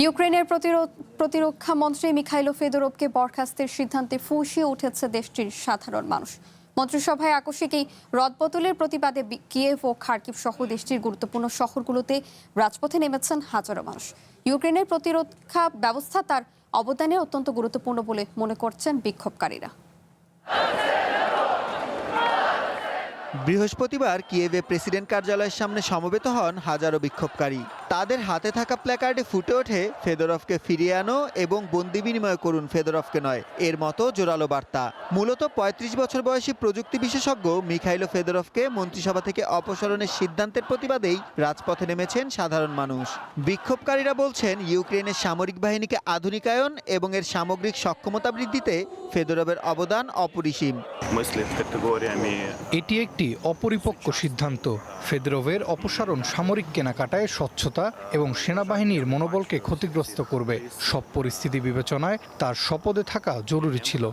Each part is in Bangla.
ইউক্রেনের প্রতিরক্ষা মন্ত্রী মিখাইলো ফেদোরভকে বরখাস্তের সিদ্ধান্তে ফুঁসিয়ে উঠেছে দেশটির সাধারণ মানুষ। মন্ত্রিসভায় আকস্মিক এই রদবদলের প্রতিবাদে কিয়েভ ও খার্কিভ সহ দেশটির গুরুত্বপূর্ণ শহরগুলোতে রাজপথে নেমেছেন হাজারো মানুষ। ইউক্রেনের প্রতিরক্ষা ব্যবস্থা তার অবদানে অত্যন্ত গুরুত্বপূর্ণ বলে মনে করছেন বিক্ষোভকারীরা। বৃহস্পতিবার কিয়েভে প্রেসিডেন্ট কার্যালয়ের সামনে সমবেত হন হাজারো বিক্ষোভকারী। তাদের হাতে থাকা প্ল্যাকার্ডে ফুটে ওঠে ফেদোরভকে ফিরিয়ে আনো এবং বন্দি বিনিময় করুন ফেদোরভকে নয়, এর মতো জোরালো বার্তা। মূলত ৩৫ বছর বয়সী প্রযুক্তি বিশেষজ্ঞ মিখাইলো ফেদোরভকে মন্ত্রিসভা থেকে অপসারণের সিদ্ধান্তের প্রতিবাদেই রাজপথে নেমেছেন সাধারণ মানুষ। বিক্ষোভকারীরা বলছেন, ইউক্রেনের সামরিক বাহিনীকে আধুনিকায়ন এবং এর সামগ্রিক সক্ষমতা বৃদ্ধিতে ফেদোরভের অবদান অপরিসীম। এটি একটি অপরিপক্ক সিদ্ধান্ত। ফেদোরভের অপসারণ সামরিক কেনাকাটায় স্বচ্ছতা এবং সেনাবাহিনীর মনোবলকে ক্ষতিগ্রস্ত করবে। সব পরিস্থিতি বিবেচনায় তার শপথে থাকা জরুরি ছিল।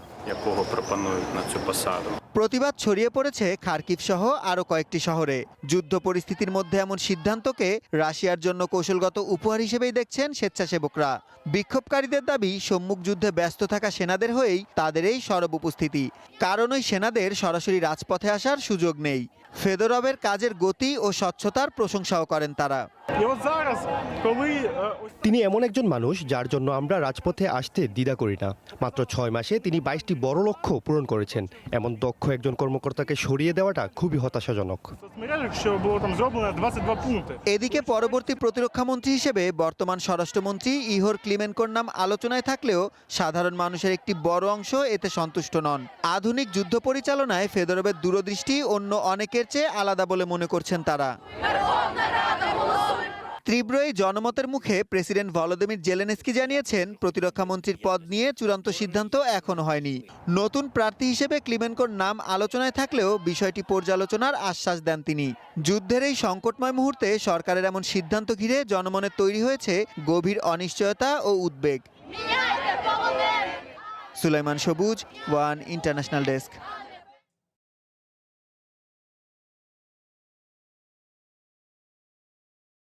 প্রতিবাদ ছড়িয়ে পড়েছে খার্কিভ সহ আরও কয়েকটি শহরে। যুদ্ধ পরিস্থিতির মধ্যে এমন সিদ্ধান্তকে রাশিয়ার জন্য কৌশলগত উপহার হিসেবেই দেখছেন স্বেচ্ছাসেবকরা। বিক্ষোভকারীদের দাবি, সম্মুখ যুদ্ধে ব্যস্ত থাকা সেনাদের হয়েই তাদের এই সরব উপস্থিতি। কারণ ওই সেনাদের সরাসরি রাজপথে আসার সুযোগ নেই। ফেদোরভের কাজের গতি ও স্বচ্ছতার প্রশংসাও করেন তারা। তিনি এমন একজন মানুষ যার জন্য আমরা রাজপথে আসতে দ্বিধা করি না। মাত্র ৬ মাসে তিনি ২২টি বড় লক্ষ্য পূরণ করেছেন। এমন দক্ষ একজন কর্মকর্তাকে সরিয়ে দেওয়াটা খুবই হতাশাজনক। এদিকে পরবর্তী প্রতিরক্ষামন্ত্রী হিসেবে বর্তমান স্বরাষ্ট্রমন্ত্রী ইহোর ক্লিমেনকোর নাম আলোচনায় থাকলেও সাধারণ মানুষের একটি বড় অংশ এতে সন্তুষ্ট নন। আধুনিক যুদ্ধ পরিচালনায় ফেদোরভের দূরদৃষ্টি অন্য অনেকের চেয়ে আলাদা বলে মনে করছেন তারা। তীব্র এই জনমতের মুখে প্রেসিডেন্ট ভলোদিমির জেলেনস্কি জানিয়েছেন, প্রতিরক্ষামন্ত্রীর পদ নিয়ে চূড়ান্ত সিদ্ধান্ত এখনো হয়নি। নতুন প্রার্থী হিসেবে ক্লিমেনকোর নাম আলোচনায় থাকলেও বিষয়টি পর্যালোচনার আশ্বাস দেন তিনি। যুদ্ধের এই সংকটময় মুহূর্তে সরকারের এমন সিদ্ধান্ত ঘিরে জনমনে তৈরি হয়েছে গভীর অনিশ্চয়তা ও উদ্বেগ। সুলাইমান সবুজ, ওয়ান ইন্টারন্যাশনাল ডেস্ক।